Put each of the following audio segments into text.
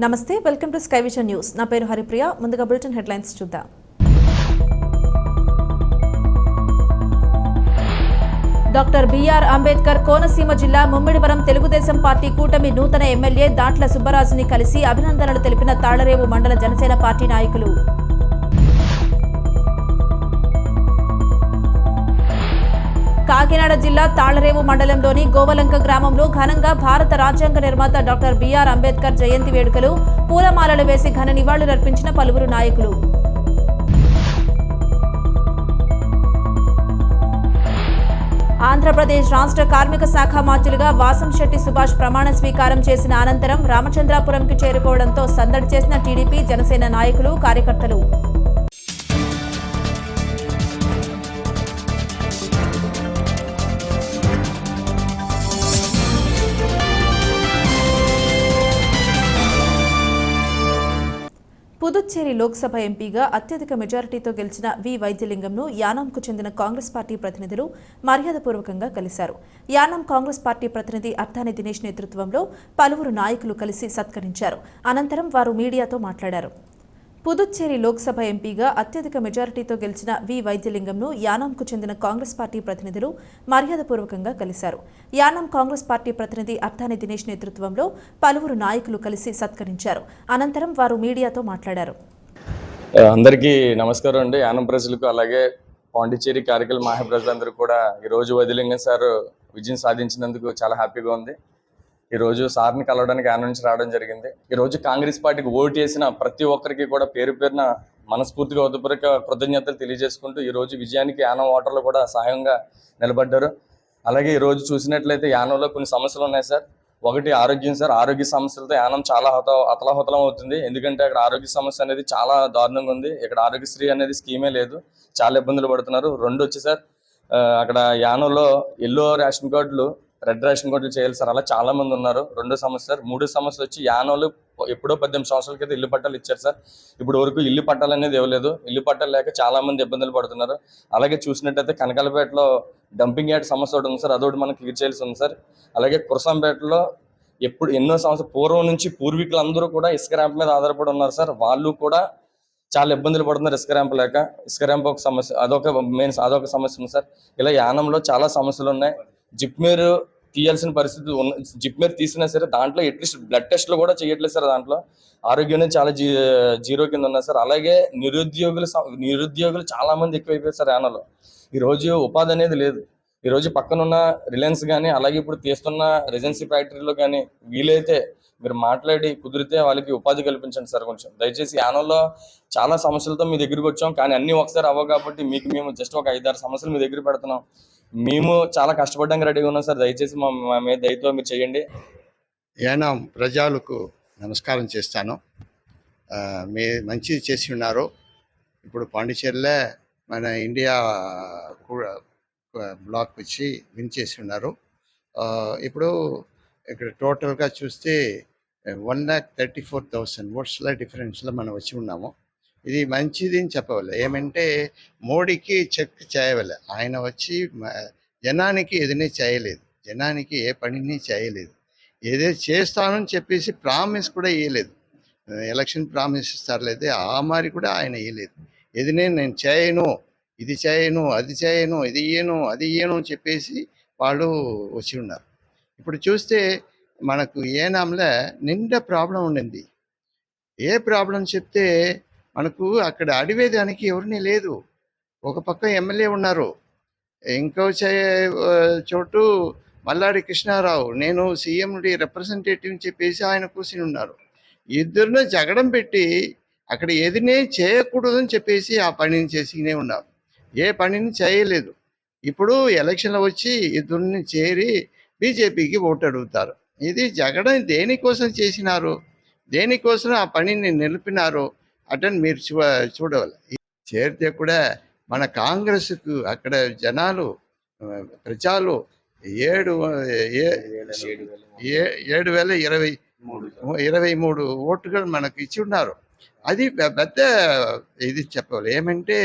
నమస్తే, welcome to sky vision news. నా పేరు హరిప్రియ. ముందుగా బులెటిన్ హెడ్లైన్స్ చూద్దాం. డాక్టర్ బిఆర్ అంబేద్కర్ కోనసీమ జిల్లా ముమ్మిడివరం తెలుగుదేశం పార్టీ కూటమి నూతన ఎమ్మెల్యే దాట్ల సుబ్బరాజుని కలిసి అభినందనలు తెలిపిన తాళ్లరేవు మండల జనసేన పార్టీ నాయకులు. కాకినాడ జిల్లా తాళ్లరేవు మండలంలోని గోవలంక గ్రామంలో ఘనంగా భారత రాజ్యాంగ నిర్మాత డాక్టర్ బిఆర్ అంబేద్కర్ జయంతి వేడుకలు పూలమాలలు వేసి ఘన నివాళులర్పించిన పలువురు నాయకులు. ఆంధ్రప్రదేశ్ రాష్ట్ర కార్మిక శాఖ మంత్రులుగా వాసంశెట్టి సుభాష్ ప్రమాణ స్వీకారం చేసిన అనంతరం రామచంద్రాపురంకి చేరుకోవడంతో సందడి చేసిన టీడీపీ జనసేన నాయకులు, కార్యకర్తలు. పుదుచ్చేరి లోక్సభ ఎంపీగా అత్యధిక మెజారిటీతో గెలిచిన వి వైద్యలింగంను యానాంకు చెందిన కాంగ్రెస్ పార్టీ ప్రతినిధులు మర్యాదపూర్వకంగా కలిశారు. యానాం కాంగ్రెస్ పార్టీ ప్రతినిధి అర్థాని దినేష్ నేతృత్వంలో పలువురు నాయకులు కలిసి సత్కరించారు. అనంతరం వారు మీడియాతో మాట్లాడారు. పుదుచ్చేరి లోక్సభ ఎంపీగా అత్యధిక మెజారిటీతో గెలిచిన వి వైద్యలింగంను యానాంకు చెందిన కాంగ్రెస్ పార్టీ ప్రతినిధులు మర్యాదపూర్వకంగా కలిశారు. యానాం కాంగ్రెస్ పార్టీ ప్రతినిధి అర్థాని దినేష్ నేతృత్వంలో పలువురు నాయకులు కలిసి సత్కరించారు. అనంతరం వారు మీడియాతో మాట్లాడారు. అందరికీ నమస్కారం అండి. యానం ప్రజలకు అలాగే పాండిచ్చేరి కార్యకల్ మాహ ప్రజలందరూ కూడా ఈరోజు వైద్యలింగం సార్ విజయం సాధించినందుకు చాలా హ్యాపీగా ఉంది. ఈరోజు సార్ని కలవడానికి యానం నుంచి రావడం జరిగింది. ఈరోజు కాంగ్రెస్ పార్టీకి ఓటు వేసిన ప్రతి ఒక్కరికి కూడా పేరు పేరున మనస్ఫూర్తిగా హృదయపూర్వక కృతజ్ఞతలు తెలియజేసుకుంటూ ఈరోజు విజయానికి యానం ఓటర్లు కూడా సహాయంగా నిలబడ్డారు. అలాగే ఈరోజు చూసినట్లయితే యానంలో కొన్ని సమస్యలు ఉన్నాయి సార్. ఒకటి ఆరోగ్యం సార్. ఆరోగ్య సమస్యలతో యానం చాలా అతలాహతలం అవుతుంది. ఎందుకంటే అక్కడ ఆరోగ్య సమస్య అనేది చాలా దారుణంగా ఉంది. ఇక్కడ ఆరోగ్యశ్రీ అనేది స్కీమే లేదు. చాలా ఇబ్బందులు పడుతున్నారు. రెండు వచ్చి సార్, అక్కడ యానంలో ఎల్లో రేషన్ కార్డులు, రెడ్ రేషన్ కార్డులు చేయాలి సార్. అలా చాలా మంది ఉన్నారు. రెండో సమస్య సార్. మూడో సమస్య వచ్చి యానంలో ఎప్పుడో 18 సంవత్సరాల క్రితం ఇల్లు పట్టాలు ఇచ్చారు సార్. ఇప్పుడు వరకు ఇల్లు పట్టాలు అనేది ఇవ్వలేదు. ఇల్లు పట్టాలు లేక చాలా మంది ఇబ్బందులు పడుతున్నారు. అలాగే చూసినట్టయితే కనకాలపేటలో డంపింగ్ యార్డ్ సమస్య ఒకటి ఉంది సార్. అదొకటి మనకు క్లియర్ చేయాల్సి ఉంది సార్. అలాగే కురసంపేటలో ఎన్నో సంవత్సరాల పూర్వం నుంచి పూర్వీకులందరూ కూడా ఇసుక ర్యాంప్ మీద ఆధారపడి ఉన్నారు సార్. వాళ్ళు కూడా చాలా ఇబ్బందులు పడుతున్నారు ఇసుక ర్యాంప్ లేక. ఇసుక ర్యాంప్ ఒక సమస్య, అదొక సమస్య ఉంది సార్. ఇలా యానంలో చాలా సమస్యలు ఉన్నాయి. జిప్మేర్ తీయాల్సిన పరిస్థితి ఉన్న, జిప్మేర్ తీసినా సరే దాంట్లో అట్లీస్ట్ బ్లడ్ టెస్ట్లు కూడా చేయట్లేదు సార్. దాంట్లో ఆరోగ్యం చాలా జీరో కింద ఉన్నారు సార్. అలాగే నిరుద్యోగులు చాలా మంది ఎక్కువైపోయారు సార్ యానంలో. ఈరోజు ఉపాధి అనేది లేదు. ఈరోజు పక్కనున్న రిలయన్స్ కానీ అలాగే ఇప్పుడు తీస్తున్న రెజెన్సీ ఫ్యాక్టరీలో కానీ వీలైతే మీరు మాట్లాడి కుదిరితే వాళ్ళకి ఉపాధి కల్పించండి సార్. కొంచెం దయచేసి యానంలో చాలా సమస్యలతో మీ దగ్గరికి వచ్చాం, కానీ అన్ని ఒకసారి అవ్వవు కాబట్టి మీకు మేము జస్ట్ ఒక 5-6 సమస్యలు మీ దగ్గర పెడుతున్నాం. మేము చాలా కష్టపడడానికి రెడీగా ఉన్నాం సార్. దయచేసి మా మీద దయతో మీరు చేయండి. యానాం ప్రజలకు నమస్కారం చేస్తాను. మీ మంచిది చేసి ఉన్నారు. ఇప్పుడు పాండిచ్చేరిలో మన ఇండియా బ్లాక్ వచ్చి విన్ చేసి ఉన్నారు. ఇప్పుడు ఇక్కడ టోటల్గా చూస్తే 1,34,000 ఓట్స్ల డిఫరెన్స్లో మనం వచ్చి ఉన్నాము. ఇది మంచిది అని చెప్పవాలి. ఏమంటే మోడీకి చెక్ చేయవలే. ఆయన వచ్చి జనానికి ఏదైనా చేయలేదు, జనానికి ఏ పనిని చేయలేదు. ఏదో చేస్తానని చెప్పేసి ప్రామిస్ కూడా ఇవ్వలేదు. ఎలక్షన్ ప్రామిస్ ఇస్తారులేదే ఆ మారి కూడా ఆయన ఇవ్వలేదు. ఏదైనా నేను చేయను, ఇది చేయను, అది చేయను, ఇది ఇయ్యను, అది ఇయ్యను అని చెప్పేసి వాళ్ళు వచ్చి ఉన్నారు. ఇప్పుడు చూస్తే మనకు ఏనాంలో నిండా ప్రాబ్లం ఉండింది. ఏ ప్రాబ్లం చెప్తే మనకు అక్కడ అడివేదానికి ఎవరిని లేదు. ఒక పక్క ఎమ్మెల్యే ఉన్నారు, ఇంకో చోటు మల్లాడి కృష్ణారావు, నేను సీఎండి రిప్రజెంటేటివ్ అని చెప్పేసి ఆయన కూర్చుని ఉన్నారు. ఇద్దరిని జగడం పెట్టి అక్కడ ఏదినే చేయకూడదని చెప్పేసి ఆ పనిని చేసినే ఉన్నారు. ఏ పనిని చేయలేదు. ఇప్పుడు ఎలక్షన్లో వచ్చి ఇద్దరిని చేరి బీజేపీకి ఓటు అడుగుతారు. ఇది జగడం దేనికోసం చేసినారు, దేనికోసం ఆ పనిని నిలిపినారు అటని మీరు చూడవాలి. చేరితే కూడా మన కాంగ్రెస్కు అక్కడ జనాలు ప్రజలు 7,023 ఓటులు మనకు ఇచ్చి ఉన్నారు. అది పెద్ద ఇది చెప్పవాలి. ఏమంటే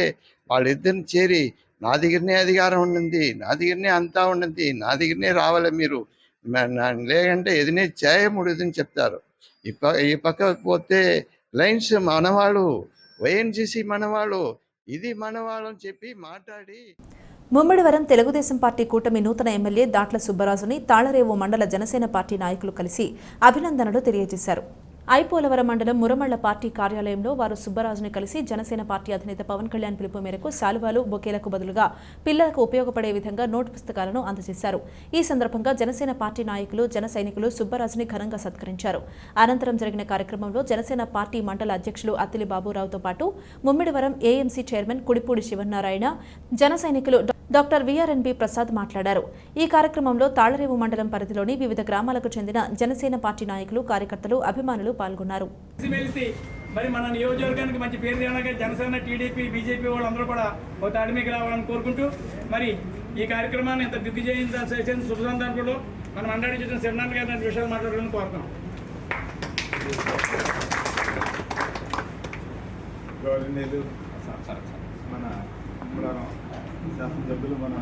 వాళ్ళిద్దరిని చేరి నా దగ్గరనే అధికారం ఉండింది, నా దగ్గరనే అంతా ఉండింది, నా దగ్గరనే రావాలి మీరు, లేకంటే ఏదైనా చేయకూడదని చెప్తారు. ఈ పక్క పోతే లయన్స్ మనవాళ్ళు, వైఎన్సీసీ మనవాళ్ళు, ఇది మనవాళ్ళు అని చెప్పి మాట్లాడి ముమ్మిడివరం తెలుగుదేశం పార్టీ కూటమి నూతన ఎమ్మెల్యే దాట్ల సుబ్బరాజుని తాళరేవు మండల జనసేన పార్టీ నాయకులు కలిసి అభినందనలు తెలియజేశారు. ఐపోలవరం మండలం మురమళ్ల పార్టీ కార్యాలయంలో వారు సుబ్బరాజుని కలిసి జనసేన పార్టీ అధినేత పవన్ కళ్యాణ్ పిలుపు మేరకు శాలువాలు, బొకేలకు బదులుగా పిల్లలకు ఉపయోగపడే విధంగా నోటు పుస్తకాలను అందజేశారు. ఈ సందర్భంగా జనసేన పార్టీ నాయకులు, జన సైనికులు సుబ్బరాజుని ఘనంగా సత్కరించారు. అనంతరం జరిగిన కార్యక్రమంలో జనసేన పార్టీ మండల అధ్యక్షులు అత్తిలి బాబురావుతో పాటు ముమ్మిడివరం ఏఎంసీ చైర్మన్ కుడిపూడి శివనారాయణ, జన సైనికులు డాక్టర్ విఆర్ఎన్బి ప్రసాద్ మాట్లాడారు. ఈ కార్యక్రమంలో తాళరేవు మండలం పరిధిలోని వివిధ గ్రామాలకు చెందిన జనసేన పార్టీ నాయకులు, కార్యకర్తలు, అభిమానులు పాల్గొన్నారు. మరి మన నియోజకవర్గానికి మంచి పేరు తేవడానికి జనసేన, టీడీపీ, బీజేపీ వాళ్ళందరూ కూడా ఒక తాడిమీకి రావాలని కోరుకుంటూ మరి ఈ కార్యక్రమాన్ని ఇంత దిగ్విజయం చేసిన శుభ సందర్భంలో మనం మండలి చేసిన శివనారాయణ గారి విషయాలు మాట్లాడాలని కోరుతాం. గవర్నీలు మన శాసనసభ్యులు మన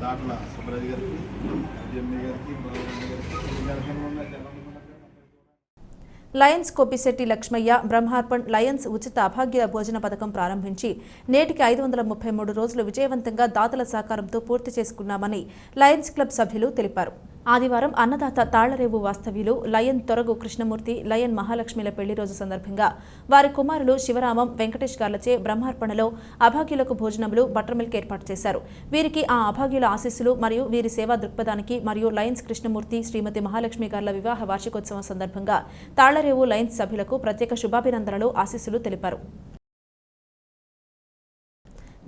దాట్ల సుబ్బరాజు గారికి, ఎంఏ గారికి, లయన్స్ కోపిశెట్టి లక్ష్మయ్య బ్రహ్మార్పణ్ లయన్స్ ఉచిత అభాగ్య భోజన పథకం ప్రారంభించి నేటికి 533 రోజులు విజయవంతంగా దాతల సహకారంతో పూర్తి చేసుకున్నామని లయన్స్ క్లబ్ సభ్యులు తెలిపారు. ఆదివారం అన్నదాత తాళ్లరేవు వాస్తవ్యులు లయన్ తొరగు కృష్ణమూర్తి, లయన్ మహాలక్ష్మిల పెళ్లి రోజు సందర్భంగా వారి కుమారులు శివరామం, వెంకటేష్ గార్లచే బ్రహ్మార్పణలో అభాగ్యులకు భోజనములు, బటర్ మిల్క్ ఏర్పాటు చేశారు. వీరికి ఆ అభాగ్యుల ఆశీస్సులు మరియు వీరి సేవా దృక్పథానికి మరియు లయన్స్ కృష్ణమూర్తి, శ్రీమతి మహాలక్ష్మి గార్ల వివాహ వార్షికోత్సవం సందర్భంగా తాళ్లరేవు లయన్స్ సభ్యులకు ప్రత్యేక శుభాభినందనలు, ఆశీస్సులు తెలిపారు.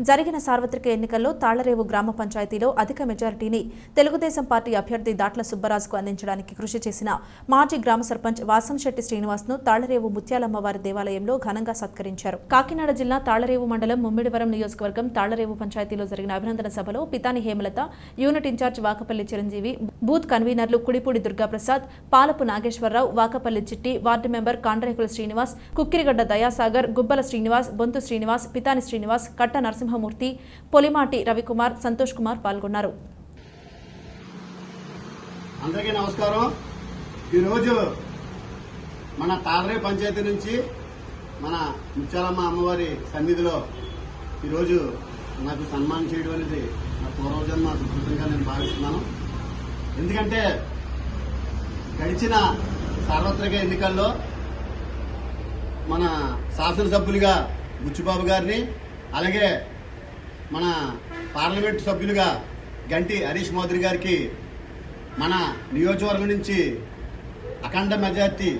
జరిగిన సార్వత్రిక ఎన్నికల్లో తాళ్లరేవు గ్రామ పంచాయతీలో అధిక మెజారిటీని తెలుగుదేశం పార్టీ అభ్యర్థి దాట్ల సుబ్బరాజుకు అందించడానికి కృషి చేసిన మాజీ గ్రామ సర్పంచ్ వాసంశెట్టి శ్రీనివాస్ను తాళ్లరేవు ముత్యాలమ్మవారి దేవాలయంలో ఘనంగా సత్కరించారు. కాకినాడ జిల్లా తాళ్లరేవు మండలం ముమ్మిడివరం నియోజకవర్గం తాళ్లరేవు పంచాయతీలో జరిగిన అభినందన సభలో Pitani Hemalatha, unit incharge Vakapalli Chiranjeevi, booth కన్వీనర్లు కుడిపూడి దుర్గాప్రసాద్, పాలపు నాగేశ్వరరావు, వాకపల్లి చిట్టి, వార్డు మెంబర్ కాండ్రేకుల శ్రీనివాస్, కుక్కిరిగడ్డ దయాసాగర్, గుబ్బల శ్రీనివాస్, బొంతు శ్రీనివాస్, పితాని శ్రీనివాస్, కట్ట నరసింహమూర్తి, పొలిమాటి రవికుమార్, సంతోష్ కుమార్ పాల్గొన్నారు. అందరికీ నమస్కారం. ఈరోజు మన తాళ్లరేవు పంచాయతీ నుంచి మన ముత్యాలమ్మ అమ్మవారి సన్నిధిలో ఈరోజు నాకు సన్మానం చేయడం అనేది నా పూర్వజన్మ సుకృతంగా నేను భావిస్తున్నాను. ఎందుకంటే గడిచిన సార్వత్రిక ఎన్నికల్లో మన శాసనసభ్యులుగా బుచ్చిబాబు గారిని, అలాగే మన పార్లమెంటు సభ్యులుగా గంటి హరీష్ మోదీ గారికి మన నియోజకవర్గం నుంచి అఖండ మెజార్టీ,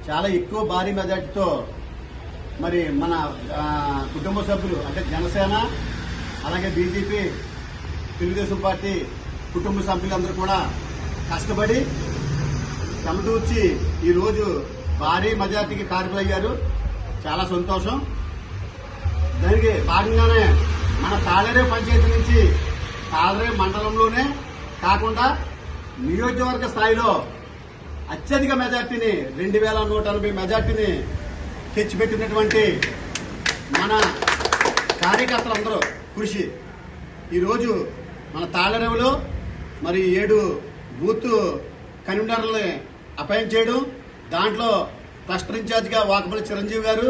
చాలా ఎక్కువ భారీ మెజార్టీతో మరి మన కుటుంబ సభ్యులు అంటే జనసేన, అలాగే బీజేపీ, తెలుగుదేశం పార్టీ కుటుంబ సభ్యులందరూ కూడా కష్టపడి సమతూర్చి ఈరోజు భారీ మెజార్టీకి కారకులయ్యారు. చాలా సంతోషం. దానికి భాగంగానే మన తాళ్లరేవు పంచాయతీ నుంచి తాళ్లరేవు మండలంలోనే కాకుండా నియోజకవర్గ స్థాయిలో అత్యధిక మెజార్టీని 2180 మెజార్టీని తెచ్చిపెట్టినటువంటి మన కార్యకర్తలందరూ కృషి ఈరోజు మన తాళ్లరేవులో మరి 7 బూత్ కన్వీనర్లని అపాయింట్ చేయడం, దాంట్లో క్లస్టర్ ఇన్ఛార్జిగా వాకపల్లి చిరంజీవి గారు,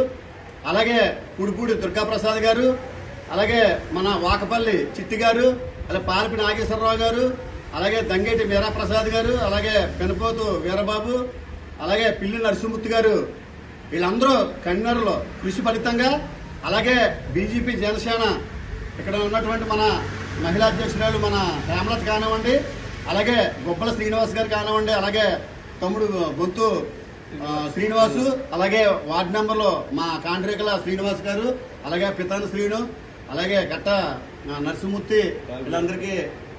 అలాగే కుడిపూడి దుర్గాప్రసాద్ గారు, అలాగే మన వాకపల్లి చిట్టి గారు, అలాగే పాలపి నాగేశ్వరరావు గారు, అలాగే దంగేటి వీరప్రసాద్ గారు, అలాగే పెనపోతు వీరబాబు, అలాగే పిల్లి నరసింహమూర్తి గారు, వీళ్ళందరూ కన్వీనర్లు కృషి ఫలితంగా, అలాగే బీజేపీ, జనసేన ఇక్కడ ఉన్నటువంటి మన మహిళా అధ్యక్షురాలు మన హేమలత కానివ్వండి, అలాగే గుబ్బల శ్రీనివాస్ గారు కానివ్వండి, అలాగే తమ్ముడు బొంతు శ్రీనివాసు, అలాగే వార్డు మెంబర్లో మా కాండ్రేకల శ్రీనివాస్ గారు, అలాగే పితాని శ్రీను, అలాగే గట్ట నరసింహమూర్తి, వీళ్ళందరికీ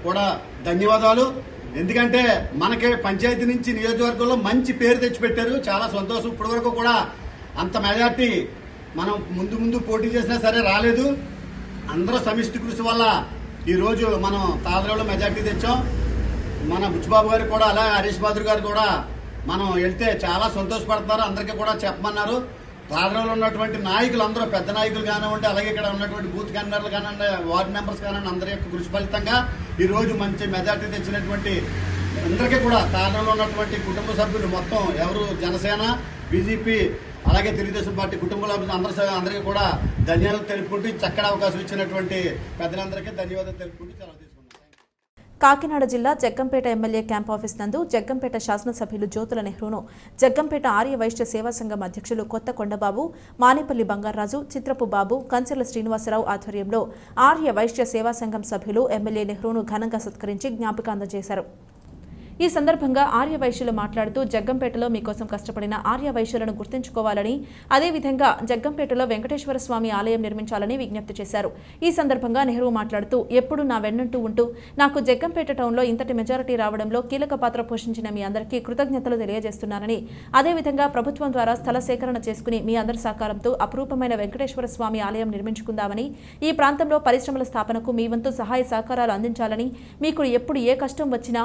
కూడా ధన్యవాదాలు. ఎందుకంటే మనకి పంచాయతీ నుంచి నియోజకవర్గంలో మంచి పేరు తెచ్చిపెట్టారు. చాలా సంతోషం. ఇప్పటి వరకు కూడా అంత మెజార్టీ మనం ముందు పోటీ చేసినా సరే రాలేదు. అందరూ సమిష్టి కృషి వల్ల ఈరోజు మనం తాళ్లరేవులో మెజార్టీ తెచ్చాం. మన బుచ్చిబాబు గారు కూడా, అలాగే హరీష్ బాబు గారు కూడా మనం వెళ్తే చాలా సంతోషపడుతున్నారు. అందరికీ కూడా చెప్పమన్నారు. తాళ్లరేవులో ఉన్నటువంటి నాయకులు అందరూ, పెద్ద నాయకులు కానివ్వండి, అలాగే ఇక్కడ ఉన్నటువంటి బూత్ కన్వీనర్లు కానివ్వండి, వార్డు మెంబర్స్ కానివ్వండి, అందరి యొక్క కృషి ఫలితంగా ఈరోజు మంచి మెజార్టీ తెచ్చినటువంటి అందరికీ కూడా కారణంలో ఉన్నటువంటి కుటుంబ సభ్యులు మొత్తం ఎవరు జనసేన, బీజేపీ, అలాగే తెలుగుదేశం పార్టీ కుటుంబాల అందరికీ కూడా ధన్యవాదాలు తెలుపుకుంటూ చక్కటి అవకాశం ఇచ్చినటువంటి పెద్దలందరికీ ధన్యవాదాలు తెలుపుకుంటూ సెలవు తీసుకున్నాను. కాకినాడ జిల్లా జగ్గంపేట ఎమ్మెల్యే క్యాంప్ ఆఫీస్ నందు జగ్గంపేట శాసనసభ్యులు జ్యోతుల నెహ్రూను జగ్గంపేట ఆర్య వైశ్య సేవా సంఘం అధ్యక్షులు కొత్త కొండబాబు, మానేపల్లి బంగారాజు, చిత్రపు బాబు, కంచెల శ్రీనివాసరావు ఆధ్వర్యంలో ఆర్య వైశ్య సేవా సంఘం సభ్యులు ఎమ్మెల్యే నెహ్రూను ఘనంగా సత్కరించి జ్ఞాపిక అందజేశారు. ఈ సందర్భంగా ఆర్య వైశ్యులు మాట్లాడుతూ జగ్గంపేటలో మీకోసం కష్టపడిన ఆర్య వైశ్యులను గుర్తుంచుకోవాలని, అదేవిధంగా జగ్గంపేటలో వెంకటేశ్వర స్వామి ఆలయం నిర్మించాలని విజ్ఞప్తి చేశారు. ఈ సందర్భంగా నెహ్రూ మాట్లాడుతూ ఎప్పుడు నా వెన్నంటూ ఉంటూ నాకు జగ్గంపేట టౌన్లో ఇంతటి మెజారిటీ రావడంలో కీలక పాత్ర పోషించిన మీ అందరికీ కృతజ్ఞతలు తెలియజేస్తున్నానని, అదేవిధంగా ప్రభుత్వం ద్వారా స్థల సేకరణ చేసుకుని మీ అందరి సహకారంతో అపురూపమైన వెంకటేశ్వర స్వామి ఆలయం నిర్మించుకుందామని, ఈ ప్రాంతంలో పరిశ్రమల స్థాపనకు మీ వంతు సహాయ సహకారాలు అందించాలని, మీకు ఎప్పుడు ఏ కష్టం వచ్చినా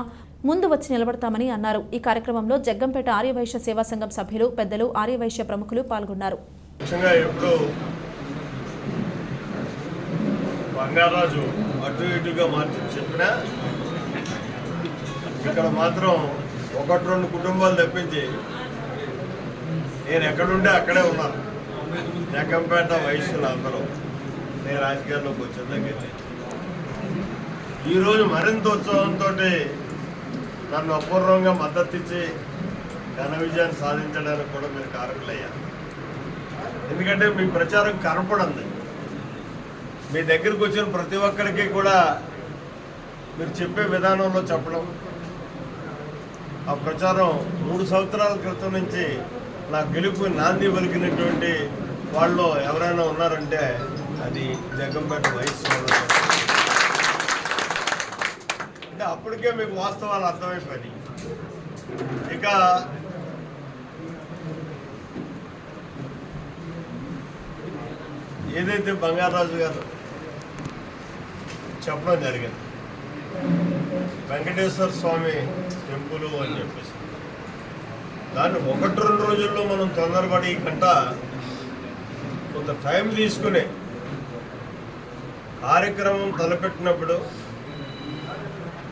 ముందు వచ్చి నిలబడతామని అన్నారు. ఈ కార్యక్రమంలో జగ్గంపేట ఆర్యవైశ్య సేవా సంఘం సభ్యులు, పెద్దలు, ఆర్యవైశ్య ప్రముఖులు పాల్గొన్నారు. బంగారాజు అటు ఇటుగా మార్చి చెప్పినా ఇక్కడ మాత్రం 1-2 కుటుంబాలు తప్పించి నేను ఎక్కడుంటే అక్కడే ఉన్నాను. జగ్గంపేట వైశ్యులు అందరూ నేను రాజకీయాల్లోకి వచ్చే దగ్గర ఈరోజు మరింత ఉత్సాహంతో నన్ను అపూర్వంగా మద్దతు ఇచ్చి ఘన విజయాన్ని సాధించడానికి కూడా మీరు కారకులయ్యారు. ఎందుకంటే మీ ప్రచారం కనపడింది. మీ దగ్గరికి వచ్చిన ప్రతి ఒక్కరికి కూడా మీరు చెప్పే విధానంలో చెప్పడం, ఆ ప్రచారం 3 సంవత్సరాల క్రితం నుంచి నా గెలుపు నాంది పలికినటువంటి వాళ్ళు ఎవరైనా ఉన్నారంటే అది జగ్గంపేట వైశ్యులు. అంటే అప్పటికే మీకు వాస్తవాలు అర్థమైపోయినాయి. ఇక ఏదైతే బంగారాజు గారు చెప్పడం జరిగింది, వెంకటేశ్వర స్వామి టెంపుల్ అని చెప్పేసి, దాన్ని 1-2 రోజుల్లో మనం తొందరపడి కంట కొంత టైం తీసుకునే కార్యక్రమం తలపెట్టినప్పుడు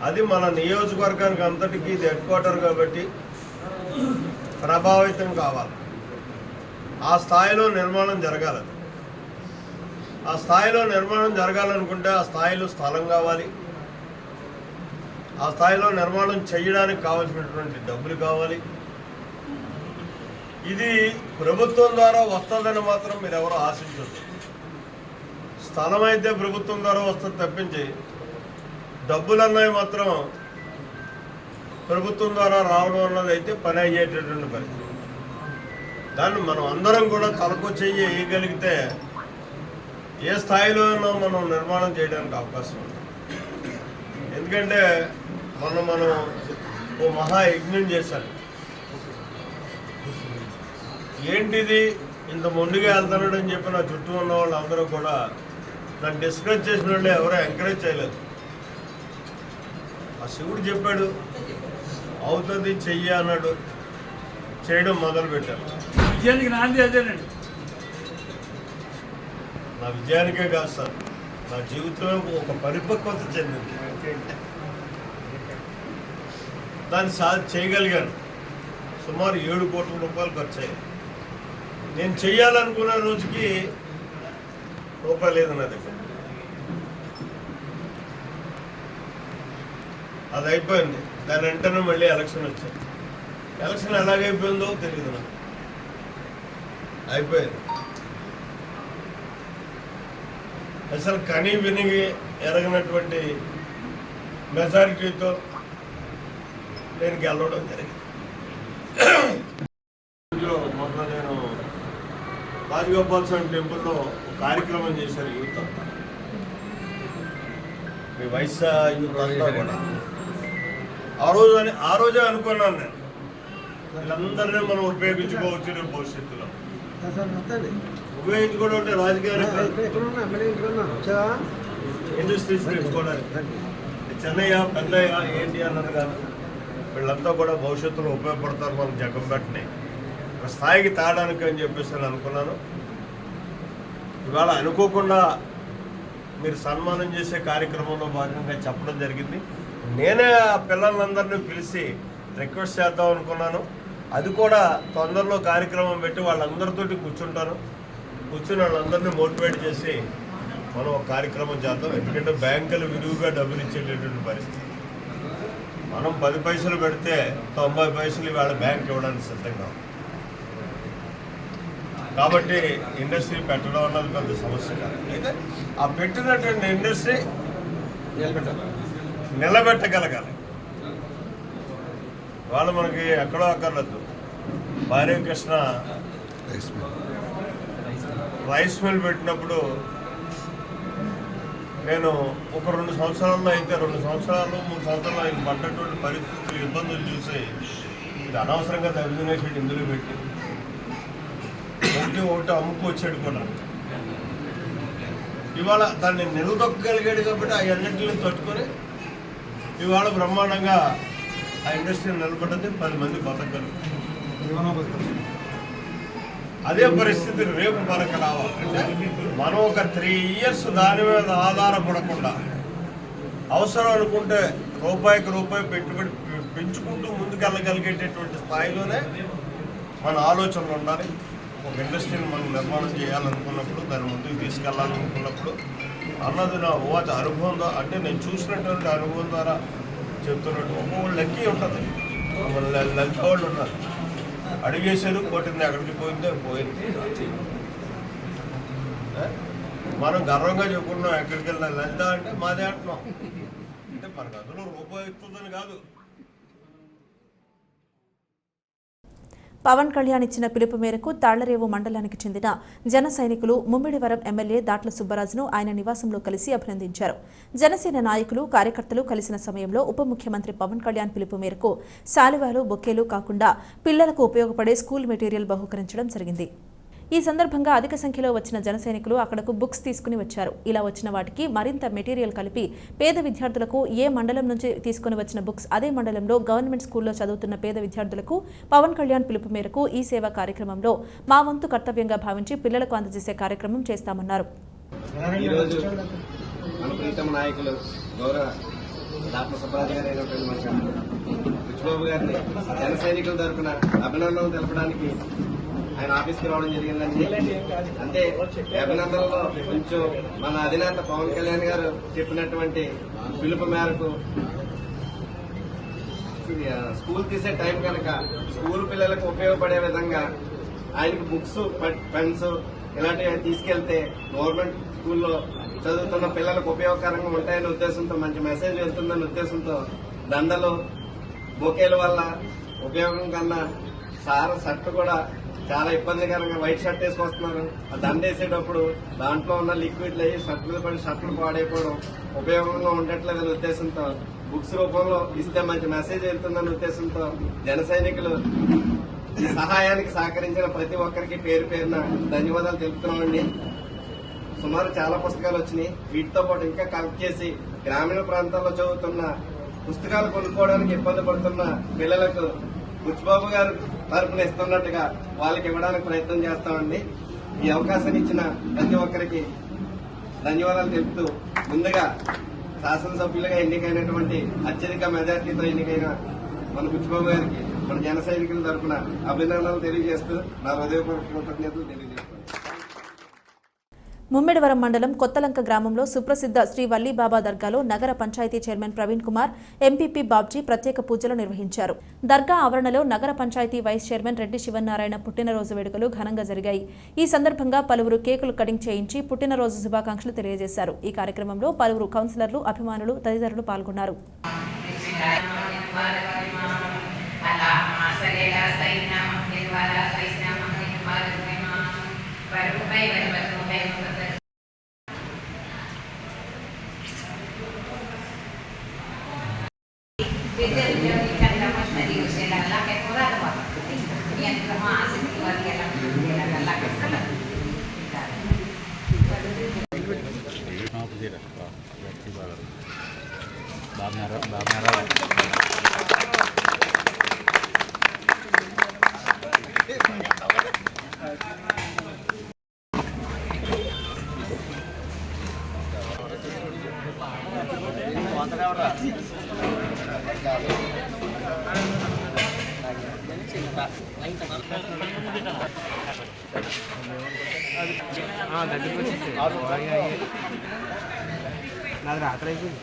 అది మన నియోజకవర్గానికి అంతటికీ ఇది హెడ్ క్వార్టర్ కాబట్టి ప్రభావితం కావాలి. ఆ స్థాయిలో నిర్మాణం జరగాలి. ఆ స్థాయిలో నిర్మాణం జరగాలనుకుంటే ఆ స్థాయిలో స్థలం కావాలి. ఆ స్థాయిలో నిర్మాణం చేయడానికి కావాల్సినటువంటి డబ్బులు కావాలి. ఇది ప్రభుత్వం ద్వారా వస్తుందని మాత్రం మీరు ఎవరు ఆశించద్దు. స్థలం అయితే ప్రభుత్వం ద్వారా వస్తుంది తప్పించి డబ్బులు అన్నవి మాత్రం ప్రభుత్వం ద్వారా రావడం అన్నది అయితే పని అయ్యేటటువంటి పరిస్థితి. దాన్ని మనం అందరం కూడా తలకు చెయ్యి వేయగలిగితే ఏ స్థాయిలోనో మనం నిర్మాణం చేయడానికి అవకాశం ఉంది. ఎందుకంటే మనం ఓ మహాయజ్ఞం చేశాను. ఏంటిది ఇంత మొండిగా వెళ్తున్నాడని చెప్పి నా చుట్టూ ఉన్న వాళ్ళు అందరూ కూడా నన్ను డిస్కరేజ్ చేసిన వాళ్ళు ఎవరో ఎంకరేజ్ చేయలేదు. ఆ శివుడు చెప్పాడు అవుతుంది చెయ్యి అన్నాడు, చేయడం మొదలుపెట్టాను. విజయానికి నాంది అదేనండి. నా విజయానికే కాదు సార్, నా జీవితంలో ఒక పరిపక్వత చెందింది. దాన్ని చేయగలిగాను. సుమారు 7 కోట్ల రూపాయలు ఖర్చు అయ్యాయి. నేను చెయ్యాలనుకున్న రోజుకి రూపాయలు లేదు నా దగ్గర. అది అయిపోయింది. దాని వెంటనే మళ్ళీ ఎలక్షన్ వచ్చాయి. ఎలక్షన్ ఎలాగైపోయిందో తెలియదు నాకు. అయిపోయింది. అసలు కనీ వినిగి ఎరగనటువంటి మెజారిటీతో నేను గెలవడం జరిగింది. మొన్న నేను రాజగోపాల్ స్వామి టెంపుల్లో కార్యక్రమం చేశారు. యూత్ అంతా, మీ వైశ్య యూత్ అంతా కూడా ఆ రోజే అనుకున్నాను నేను, వీళ్ళందరినీ మనం ఉపయోగించుకోవచ్చు రేపు భవిష్యత్తులో. ఉపయోగించుకోవడం అంటే రాజకీయానికి ఇండస్ట్రీస్ తెచ్చుకోవడానికి, చెన్నయ్య పెద్దయ్య ఏంటి అన్నది కాదు. వీళ్ళంతా కూడా భవిష్యత్తులో ఉపయోగపడతారు మనం జగ్గంపేటని ఒక స్థాయికి తాగడానికి అని చెప్పేసి నేను అనుకున్నాను. ఇవాళ అనుకోకుండా మీరు సన్మానం చేసే కార్యక్రమంలో భాగంగా చెప్పడం జరిగింది. నేనే ఆ పిల్లలందరినీ పిలిచి రిక్వెస్ట్ చేద్దాం అనుకున్నాను. అది కూడా తొందరలో కార్యక్రమం పెట్టి వాళ్ళందరితోటి కూర్చుంటాను. కూర్చుని వాళ్ళందరినీ మోటివేట్ చేసి మనం ఒక కార్యక్రమం చేద్దాం. ఎందుకంటే బ్యాంకులు విలువగా డబ్బులు ఇచ్చేటటువంటి పరిస్థితి. మనం 10 పైసలు పెడితే 90 పైసలు వాళ్ళ బ్యాంక్ ఇవ్వడానికి సిద్ధంగా ఉంది. కాబట్టి ఇండస్ట్రీ పెట్టడం అన్నది పెద్ద సమస్య కాదు. అయితే ఆ పెట్టినటువంటి ఇండస్ట్రీ నిలబెట్టగలగాలి. వాళ్ళు మనకి ఎక్కడో అక్కర్లేదు. భార్యకృష్ణ రైస్ మిల్ పెట్టినప్పుడు నేను ఒక 2 సంవత్సరాల్లో అయితే 2 సంవత్సరాలు 3 సంవత్సరాలు ఆయన పడ్డటువంటి పరిస్థితులు ఇబ్బందులు చూసి ఇది అనవసరంగా దెబ్బతినేసి ఇందులో పెట్టి ఒకటి అమ్ముకొచ్చాడు కూడా. ఇవాళ దాన్ని నిలదొక్కగలిగాడు కాబట్టి ఆ ఎన్నింటిని తట్టుకొని ఇవాళ బ్రహ్మాండంగా ఆ ఇండస్ట్రీ నిలబడ్డది. 10 మంది బతకగలరు. అదే పరిస్థితి రేపు మనకు రావాలంటే మనం ఒక 3 years దాని మీద ఆధారపడకుండా అవసరం అనుకుంటే రూపాయికి రూపాయి పెట్టుబడి పెంచుకుంటూ ముందుకెళ్ళగలిగేటటువంటి స్థాయిలోనే మన ఆలోచనలు ఉండాలి. ఒక ఇండస్ట్రీని మనం నిర్మాణం చేయాలనుకున్నప్పుడు దాన్ని ముందుకు తీసుకెళ్ళాలనుకున్నప్పుడు అన్నది నా అనుభవం అంటే నేను చూసినటువంటి అనుభవం ద్వారా చెప్తున్నట్టు ఒక్కొక్కళ్ళు లెక్కి ఉంటుంది. లెక్క వాళ్ళు ఉన్నారు. అడిగేశారు, కొట్టింది ఎక్కడికి పోయిందో పోయింది. మనం గర్వంగా చెప్పుకుంటున్నాం. ఎక్కడికి వెళ్ళినా లలిత అంటే మాదే అంటున్నాం. అంటే మనకు అందులో రూపాయి ఇస్తుందని కాదు. పవన్ కళ్యాణ్ ఇచ్చిన పిలుపు మేరకు తాళ్లరేవు మండలానికి చెందిన జన సైనికులు ముమ్మిడివరం ఎమ్మెల్యే దాట్ల సుబ్బరాజును ఆయన నివాసంలో కలిసి అభినందించారు. జనసేన నాయకులు కార్యకర్తలు కలిసిన సమయంలో ఉప ముఖ్యమంత్రి పవన్ కళ్యాణ్ పిలుపు మేరకు శాలువాలు బొకేలు కాకుండా పిల్లలకు ఉపయోగపడే స్కూల్ మెటీరియల్ బహూకరించడం జరిగింది. ఈ సందర్భంగా అధిక సంఖ్యలో వచ్చిన జన సైనికులు అక్కడకు బుక్స్ తీసుకుని వచ్చారు. ఇలా వచ్చిన వాటికి మరింత మెటీరియల్ కలిపి పేద విద్యార్థులకు ఏ మండలం నుంచి తీసుకుని వచ్చిన బుక్స్ అదే మండలంలో గవర్నమెంట్ స్కూల్లో చదువుతున్న పేద విద్యార్థులకు పవన్ కళ్యాణ్ పిలుపు మేరకు ఈ సేవా కార్యక్రమంలో మా వంతు కర్తవ్యంగా భావించి పిల్లలకు అందజేసే కార్యక్రమం చేస్తామన్నారు. ఆయన ఆఫీస్కి రావడం జరిగిందండి. అంటే అభినందనలో కొంచెం మన అధినేత పవన్ కళ్యాణ్ గారు చెప్పినటువంటి పిలుపు మేరకు స్కూల్ తీసే టైం కనుక స్కూల్ పిల్లలకు ఉపయోగపడే విధంగా ఆయనకు బుక్స్, పెన్స్ ఇలాంటివి తీసుకెళ్తే గవర్నమెంట్ స్కూల్లో చదువుతున్న పిల్లలకు ఉపయోగకరంగా ఉంటాయనే ఉద్దేశంతో, మంచి మెసేజ్ వెళ్తుందనే ఉద్దేశంతో దండలు, బొకేల వల్ల ఉపయోగం కన్నా షర్ట్ కూడా చాలా ఇబ్బందికరంగా వైట్ షర్ట్ వేసుకొస్తున్నారు. ఆ దండ వేసేటప్పుడు దాంట్లో ఉన్న లిక్విడ్లు అయ్యి షర్ట్లు పడి షర్ట్లు పాడైపోవడం ఉపయోగంగా ఉండట్లేదనే ఉద్దేశంతో బుక్స్ రూపంలో ఇస్తే మంచి మెసేజ్ వెళ్తుందనే ఉద్దేశంతో జన సైనికులు ఈ సహాయానికి సహకరించిన ప్రతి ఒక్కరికి పేరు పేరున ధన్యవాదాలు తెలుపుతున్నామండి. సుమారు చాలా పుస్తకాలు వచ్చినాయి. వీటితో పాటు ఇంకా కలెక్ట్ చేసి గ్రామీణ ప్రాంతాల్లో చదువుతున్న పుస్తకాలు కొనుక్కోవడానికి ఇబ్బంది పడుతున్న పిల్లలకు బుచ్చిబాబు గారు తరపున ఇస్తున్నట్టుగా వాళ్ళకి ఇవ్వడానికి ప్రయత్నం చేస్తామండి. ఈ అవకాశం ఇచ్చిన ప్రతి ఒక్కరికి ధన్యవాదాలు తెలుపుతూ ముందుగా శాసనసభ్యులుగా ఎన్నికైనటువంటి అత్యధిక మెజార్టీతో ఎన్నికైన మన బుచ్చిబాబు గారికి మన జన సైనికుల తరపున అభినందనలు తెలియజేస్తూ నా హృదయపూర్వక కృతజ్ఞతలు తెలియజేస్తున్నాను. ముమ్మిడివరం మండలం కొత్తలంక గ్రామంలో సుప్రసిద్ధ శ్రీ వల్లీబాబా దర్గాలో నగర పంచాయతీ చైర్మన్ ప్రవీణ్ కుమార్, ఎంపీపీ బాబ్జీ ప్రత్యేక పూజలు నిర్వహించారు. దర్గా ఆవరణలో నగర పంచాయతీ వైస్ చైర్మన్ రెడ్డి శివనారాయణ పుట్టినరోజు వేడుకలు ఘనంగా జరిగాయి. ఈ సందర్భంగా పలువురు కేకులు కటింగ్ చేయించి పుట్టినరోజు శుభాకాంక్షలు తెలియజేశారు. ఈ కార్యక్రమంలో పలువురు కౌన్సిలర్లు, అభిమానులు తదితరులు పాల్గొన్నారు. What నాది రాత్రి అయిపోయింది.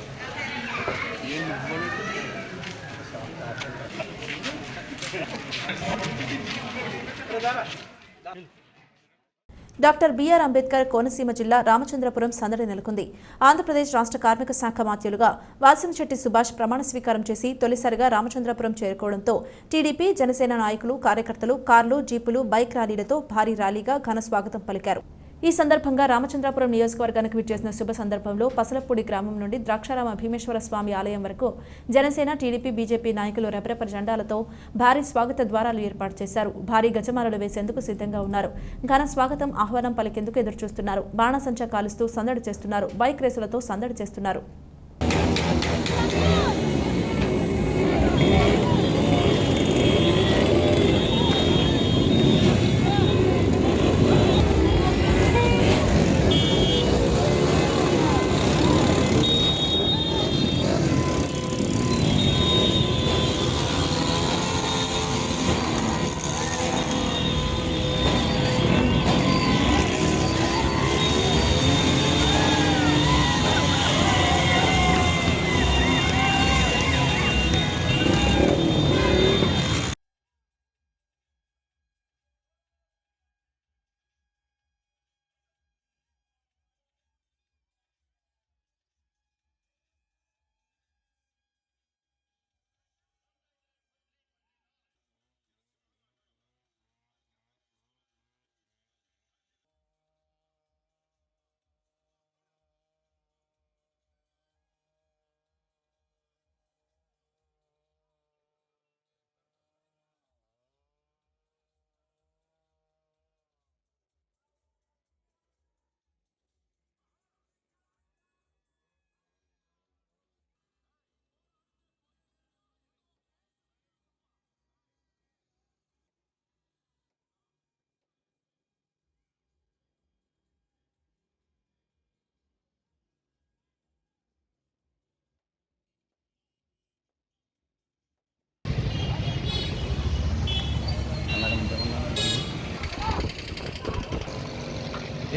డాక్టర్ బిఆర్ అంబేద్కర్ కోనసీమ జిల్లా రామచంద్రపురం సందడి నెలకొంది. ఆంధ్రప్రదేశ్ రాష్ట్ర కార్మిక శాఖ మాత్యులుగా వాసినశెట్టి సుభాష్ ప్రమాణ స్వీకారం చేసి తొలిసారిగా రామచంద్రపురం చేరుకోవడంతో టీడీపీ, జనసేన నాయకులు, కార్యకర్తలు కార్లు, జీపులు, బైక్ ర్యాలీలతో భారీ ర్యాలీగా ఘన స్వాగతం పలికారు. ఈ సందర్భంగా రామచంద్రపురం నియోజకవర్గానికి విచ్చేసిన శుభ సందర్భంలో పసలపూడి గ్రామం నుండి ద్రాక్షారామ భీమేశ్వర స్వామి ఆలయం వరకు జనసేన, టీడీపీ, బీజేపీ నాయకులు రెపరెప జెండాలతో భారీ స్వాగత ద్వారాలు ఏర్పాటు చేశారు. భారీ గజమాలలు వేసేందుకు సిద్ధంగా ఉన్నారు. ఘన స్వాగతం, ఆహ్వానం పలికేందుకు ఎదురుచూస్తున్నారు. బాణసంచా కాలుస్తూ సందడి చేస్తున్నారు. బైక్ రేసులతో సందడి చేస్తున్నారు.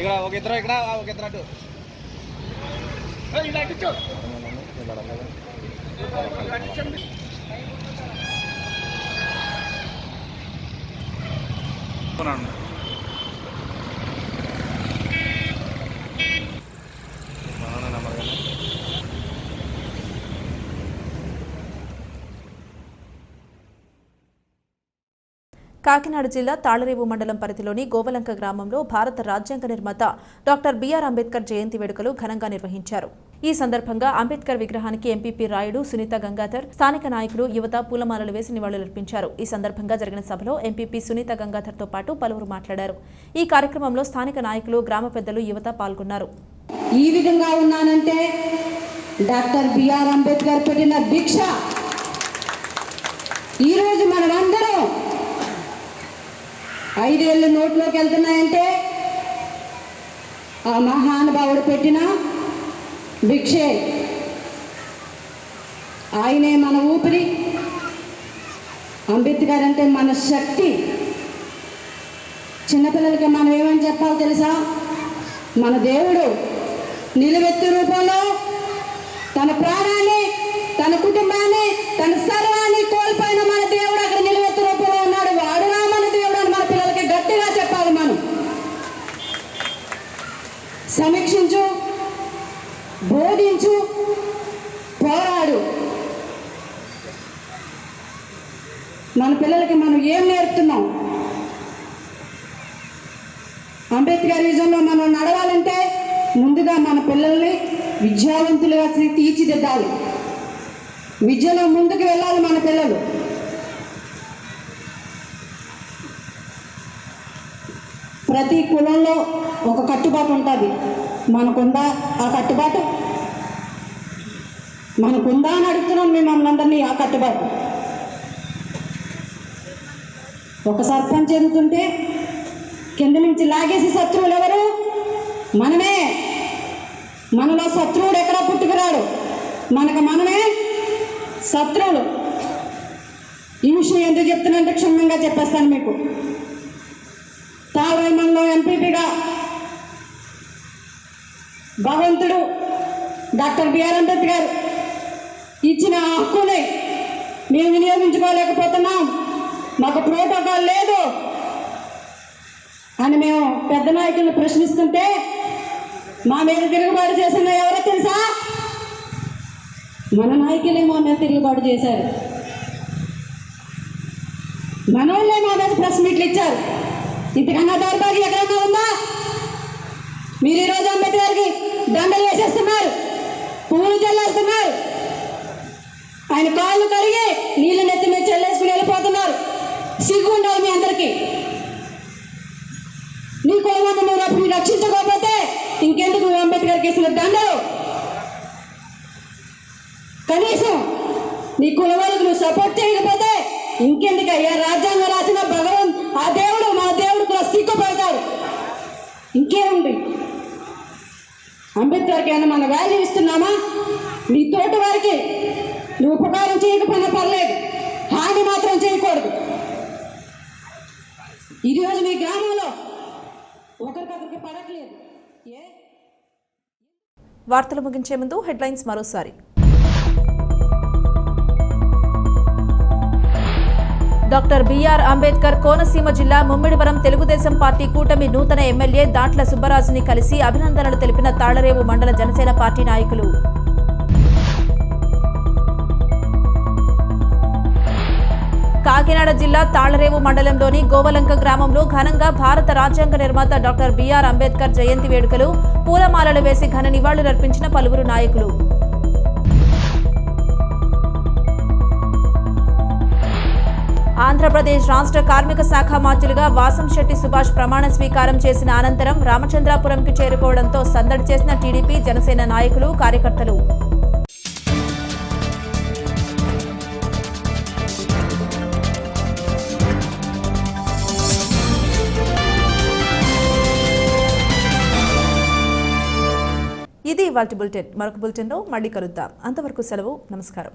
ఇక్కడ ఒక ఇద్దరు ఇక్కడ ఒక ఇద్దరు అటు కాకినాడ జిల్లా తాళరేవు మండలం పరిధిలోని గోవలంక గ్రామంలో భారత రాజ్యాంగ నిర్మాత డాక్టర్ బిఆర్ అంబేద్కర్ జయంతి వేడుకలు ఘనంగా నిర్వహించారు. ఈ సందర్భంగా అంబేద్కర్ విగ్రహానికి ఎంపీపీ రాయుడు, సునీత గంగాధర్, స్థానిక నాయకులు, యువత పూలమాలలు వేసి నివాళులర్పించారు. ఈ సందర్భంగా జరిగిన సభలో ఎంపీపీ సునీత గంగాధర్తో పాటు పలువురు మాట్లాడారు. ఈ కార్యక్రమంలో స్థానిక నాయకులు, గ్రామ పెద్దలు, యువత పాల్గొన్నారు. ఈ విధంగా ఉన్నానంటే డాక్టర్ బిఆర్ అంబేద్కర్ పెట్టిన భిక్ష. ఈరోజు మనమందరం 5 ఏళ్ళు నోట్లోకి వెళ్తున్నాయంటే ఆ మహానుభావుడు పెట్టిన భిక్షే. ఆయనే మన ఊపిరి. అంబేద్కర్ అంటే మన శక్తి. చిన్నపిల్లలకి మనం ఏమని చెప్పాలో తెలుసా? మన దేవుడు నిలువెత్తు రూపంలో తన ప్రాణాన్ని, తన కుటుంబాన్ని, తన సర్వాన్ని కోల్పోయిన మన దేవుడు అక్కడ నిలువెత్తు రూపంలో ఉన్నాడు. వాడుగా మన దేవుడు అని మన పిల్లలకి గట్టిగా చెప్పాలి. మనం సమీక్షించు, బోధించు, పోరాడు. మన పిల్లలకి మనం ఏం నేర్పుతున్నాం? అంబేద్కర్ విజన్లో మనం నడవాలంటే ముందుగా మన పిల్లల్ని విద్యావంతులుగా తీర్చిదిద్దాలి. విద్యలో ముందుకు వెళ్ళాలి మన పిల్లలు. ప్రతి కులంలో ఒక కట్టుబాటు ఉంటుంది. మనకుందా ఆ కట్టుబాటు? మనకుందా అని అడుగుతున్నాం మిమ్మల్ని అందరినీ. ఆ కట్టుబాటు ఒక సర్పంచ్ ఎదుగుతుంటే కింద నుంచి లాగేసి శత్రువులు ఎవరు? మనమే. మనలో శత్రువుడు ఎక్కడ పుట్టుకురాడు, మనకు మనమే శత్రువులు. ఈ విషయం ఎందుకు చెప్తున్నానంటే క్షుణ్ణంగా చెప్పేస్తాను మీకు. తాళరేమంలో ఎంపీపీగా భగవంతుడు డాక్టర్ బిఆర్ అంబేద్కర్ ఇచ్చిన హక్కుని మేము వినియోగించుకోలేకపోతున్నాం, మాకు ప్రోటోకాల్ లేదు అని మేము పెద్ద నాయకులను ప్రశ్నిస్తుంటే మా మీద తిరుగుబాటు చేసిన ఎవరో తెలుసా? మన నాయకులే మా మీద తిరుగుబాటు చేశారు, మన వాళ్ళే మా మీద ప్రెస్ మీట్లు ఇచ్చారు. ఇంతకన్నా దౌర్భాగ్యం ఎక్కడన్నా ఉందా? మీరు ఈరోజు అంబేద్కర్కి దండలు వేసేస్తున్నారు, పువ్వులు చల్లేస్తున్నారు, ఆయన కాళ్ళు కడిగి నీళ్ళు నెత్తి మీద చల్లేసుకుని వెళ్ళిపోతున్నారు. సిగ్గు ఉండాలి మీ అందరికీ. నీ కులమన్న నువ్వు అప్పుడు రక్షించకపోతే ఇంకెందుకు అంబేద్కర్కి వేసిన దండలు? కనీసం నీ కుల వాళ్ళకు నువ్వు సపోర్ట్ చేయకపోతే ఇంకెందుకు అయ్యా? రాజ్యాంగం రాసిన భగవంత్ ఆ దేవుడు మా దేవుడు కూడా సిగ్గుపడతాడు. ఇంకేముంది? అంబేద్కర్కి అయినా మన వాల్యూ ఇస్తున్నామా? నీ తోటి వారికి నువ్వు ఉపకారం చేయకపోయినా పర్లేదు, హాని మాత్రం చేయకూడదు. ఈరోజు మీ గ్రామంలో ఒకరికొకరికి పడట్లేదు. వార్తలు ముగించే ముందు హెడ్లైన్స్ మరోసారి. డాక్టర్ బిఆర్ అంబేద్కర్ కోనసీమ జిల్లా ముమ్మిడివరం తెలుగుదేశం పార్టీ కూటమి నూతన ఎమ్మెల్యే దాట్ల సుబ్బరాజుని కలిసి అభినందనలు తెలిపిన తాళ్లరేవు మండల జనసేన పార్టీ నాయకులు. కాకినాడ జిల్లా తాళ్లరేవు మండలంలోని గోవలంక గ్రామంలో ఘనంగా భారత రాజ్యాంగ నిర్మాత డాక్టర్ బిఆర్ అంబేద్కర్ జయంతి వేడుకలు పూలమాలలు వేసి ఘన నివాళులర్పించిన పలువురు నాయకులు. ఆంధ్రప్రదేశ్ రాష్ట్ర కార్మిక శాఖ మంత్రులుగా వాసంశెట్టి సుభాష్ ప్రమాణ స్వీకారం చేసిన అనంతరం రామచంద్రాపురంకి చేరుకోవడంతో సందడి చేసిన టీడీపీ జనసేన నాయకులు కార్యకర్తలు. ఇది ఇవాల్టి బులెటిన్. మరొక బులెటిన్లో మళ్ళీ కలుద్దాం. అంతవరకు సెలవు. నమస్కారం.